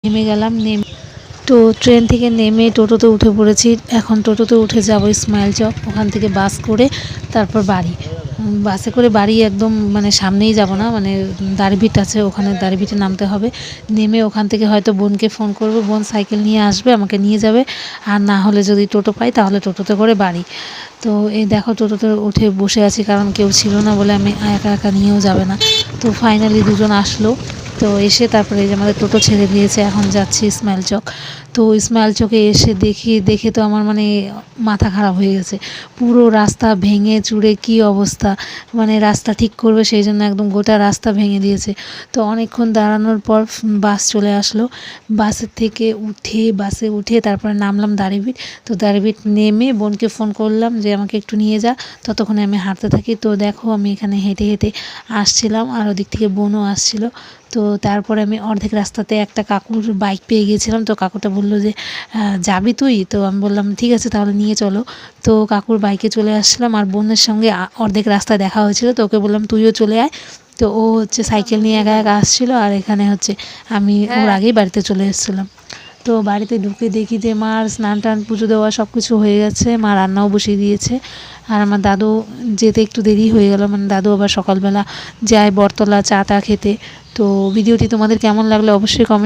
নেমে গেলাম। তো ট্রেন থেকে নেমে টোটোতে উঠে পড়েছি। এখন টোটোতে উঠে যাব ইসমাইল চক, ওখান থেকে বাস করে তারপর বাড়ি। বাসে করে বাড়ি একদম মানে সামনেই যাব না, মানে দাঁড়িভিট আছে, ওখানে দাঁড়িভিটে নামতে হবে। নেমে ওখান থেকে হয়তো বোনকে ফোন করব, বোন সাইকেল নিয়ে আসবে, আমাকে নিয়ে যাবে। আর না হলে যদি টোটো পাই তাহলে টোটোতে করে বাড়ি। তো এই দেখো টোটোতে উঠে বসে আছি, কারণ কেউ ছিল না বলে আমি একা একা নিয়েও যাবে না। তো ফাইনালি দুজন আসলো। তো এসে তারপরে এই যে আমাদের টোটো ছেড়ে দিয়েছে, এখন যাচ্ছি ইসমাইল চক। তো ইসমাইল চকে এসে দেখে তো আমার মানে মাথা খারাপ হয়ে গেছে। পুরো রাস্তা ভেঙে চুরে কি অবস্থা, মানে রাস্তা ঠিক করবে সেই জন্য একদম গোটা রাস্তা ভেঙে দিয়েছে। তো অনেকক্ষণ দাঁড়ানোর পর বাস চলে আসলো। বাসে উঠে তারপরে নামলাম দাঁড়িভিট। তো দাঁড়িভিট নেমে বোনকে ফোন করলাম যে আমাকে একটু নিয়ে যা, ততক্ষণে আমি হাঁটতে থাকি। তো দেখো আমি এখানে হেঁটে হেঁটে আসছিলাম, আর ওদিক থেকে বোনও আসছিল। তো তারপরে আমি অর্ধেক রাস্তাতে একটা কাকুর বাইক পেয়ে গিয়েছিলাম। তো কাকুটা বলল যে যাবি তুই? তো আমি বললাম ঠিক আছে তাহলে নিয়ে চলো। তো কাকুর বাইকে চলে আসছিলাম, আর বোনের সঙ্গে অর্ধেক রাস্তায় দেখা হয়েছিল। তো ওকে বললাম তুইও চলে আয়। তো ও হচ্ছে সাইকেল নিয়ে একা একা আসছিল, আর এখানে হচ্ছে আমি ওর আগেই বাড়িতে চলে এসেছিলাম। তো বাড়িতে ঢুকে দেখি যে মার স্নান টান পুজো দেওয়া সব কিছু হয়ে গেছে, মা রান্নাও বসিয়ে দিয়েছে। আর আমার দাদু যেতে একটু দেরি হয়ে গেল, মানে দাদু আবার সকালবেলা যায় বটতলা চা টা খেতে। তো ভিডিওটি তোমাদের কেমন লাগলো অবশ্যই কমেন্ট